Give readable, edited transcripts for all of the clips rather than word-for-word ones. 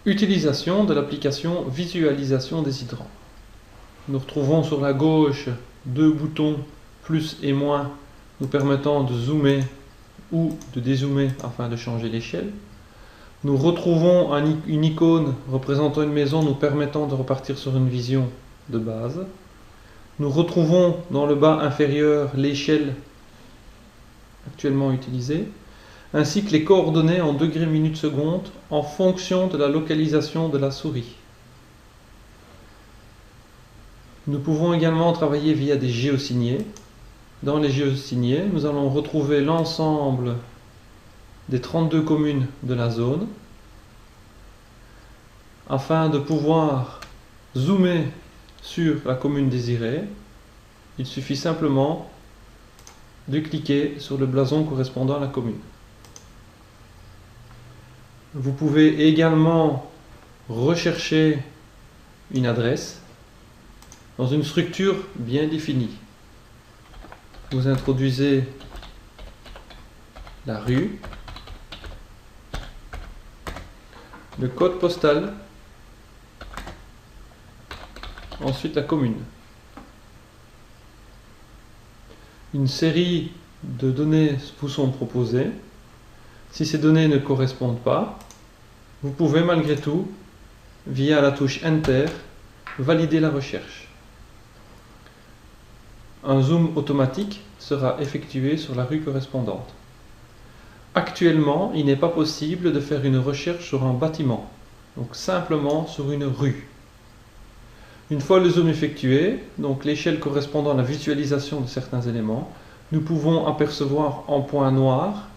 Utilisation de l'application Visualisation des hydrants. Nous retrouvons sur la gauche deux boutons plus et moins nous permettant de zoomer ou de dézoomer afin de changer l'échelle. Nous retrouvons une icône représentant une maison nous permettant de repartir sur une vision de base. Nous retrouvons dans le bas inférieur l'échelle actuellement utilisée, ainsi que les coordonnées en degrés minutes secondes en fonction de la localisation de la souris. Nous pouvons également travailler via des géosignés. Dans les géosignés, nous allons retrouver l'ensemble des 32 communes de la zone afin de pouvoir zoomer sur la commune désirée. Il suffit simplement de cliquer sur le blason correspondant à la commune. Vous pouvez également rechercher une adresse dans une structure bien définie. Vous introduisez la rue, le code postal, ensuite la commune. Une série de données vous sont proposées. Si ces données ne correspondent pas, vous pouvez malgré tout, via la touche Enter, valider la recherche. Un zoom automatique sera effectué sur la rue correspondante. Actuellement, il n'est pas possible de faire une recherche sur un bâtiment, donc simplement sur une rue. Une fois le zoom effectué, donc l'échelle correspondant à la visualisation de certains éléments, nous pouvons apercevoir en point noir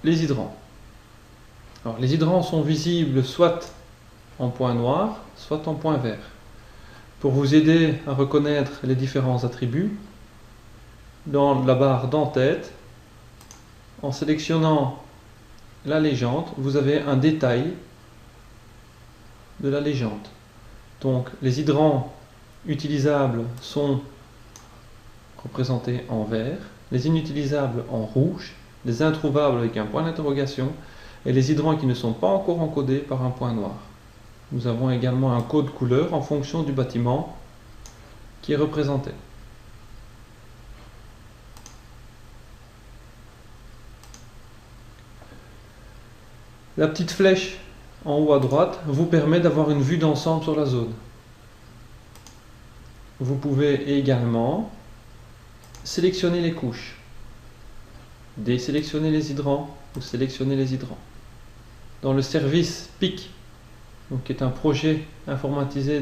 les hydrants. Alors, les hydrants sont visibles soit en point noir, soit en point vert. Pour vous aider à reconnaître les différents attributs, dans la barre d'en-tête, en sélectionnant la légende, vous avez un détail de la légende. Donc, les hydrants utilisables sont représentés en vert, les inutilisables en rouge, les introuvables avec un point d'interrogation et les hydrants qui ne sont pas encore encodés par un point noir. Nous avons également un code couleur en fonction du bâtiment qui est représenté. La petite flèche en haut à droite vous permet d'avoir une vue d'ensemble sur la zone. Vous pouvez également sélectionner les couches, désélectionner les hydrants ou sélectionner les hydrants. Dans le service PIC, donc qui est un projet informatisé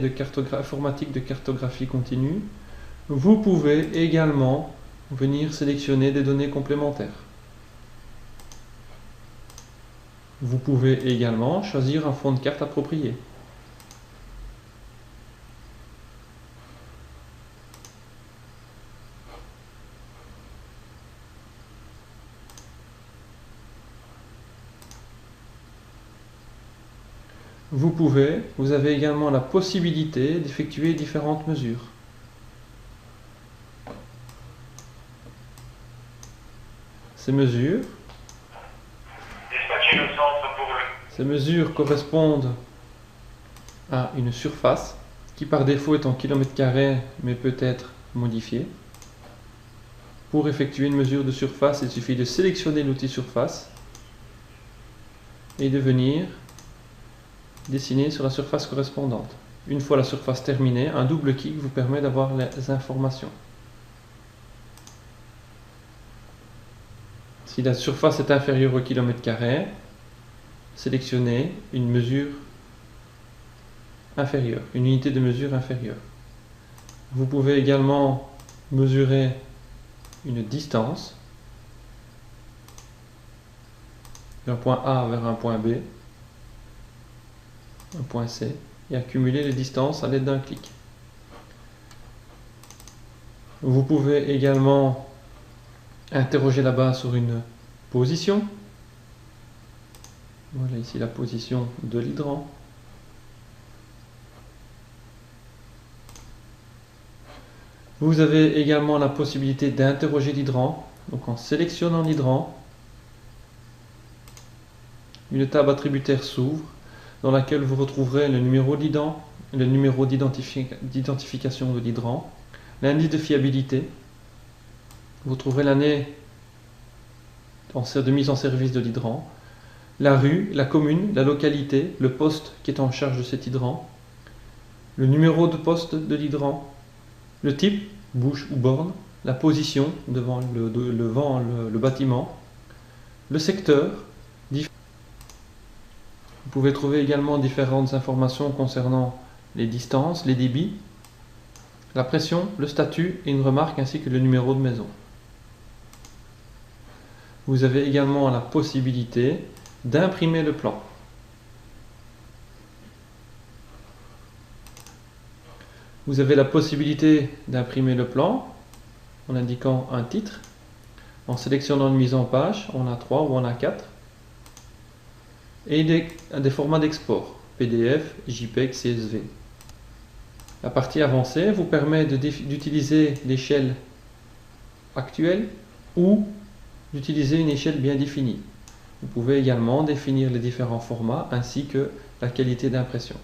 informatique de cartographie continue, vous pouvez également venir sélectionner des données complémentaires. Vous pouvez également choisir un fond de carte approprié. Vous avez également la possibilité d'effectuer différentes mesures. Ces mesures correspondent à une surface qui par défaut est en kilomètres carrés mais peut être modifiée. Pour effectuer une mesure de surface, il suffit de sélectionner l'outil surface et de venir dessiner sur la surface correspondante. Une fois la surface terminée, un double clic vous permet d'avoir les informations. Si la surface est inférieure au kilomètre carré, sélectionnez une mesure inférieure, une unité de mesure inférieure. Vous pouvez également mesurer une distance d'un point A vers un point B, un point C, et accumuler les distances à l'aide d'un clic. Vous pouvez également interroger là-bas sur une position. Voilà ici la position de l'hydrant. Vous avez également la possibilité d'interroger l'hydrant. Donc en sélectionnant l'hydrant, une table attributaire s'ouvre dans laquelle vous retrouverez le numéro d'hydrant, le numéro d'identification de l'hydrant, l'indice de fiabilité. Vous trouverez l'année de mise en service de l'hydrant, la rue, la commune, la localité, le poste qui est en charge de cet hydrant, le numéro de poste de l'hydrant, le type, bouche ou borne, la position devant le bâtiment, le secteur. Vous pouvez trouver également différentes informations concernant les distances, les débits, la pression, le statut et une remarque ainsi que le numéro de maison. Vous avez également la possibilité d'imprimer le plan. Vous avez la possibilité d'imprimer le plan en indiquant un titre, en sélectionnant une mise en page en A3 ou en A4, et des formats d'export, PDF, JPEG, CSV. La partie avancée vous permet d'utiliser l'échelle actuelle ou d'utiliser une échelle bien définie. Vous pouvez également définir les différents formats ainsi que la qualité d'impression.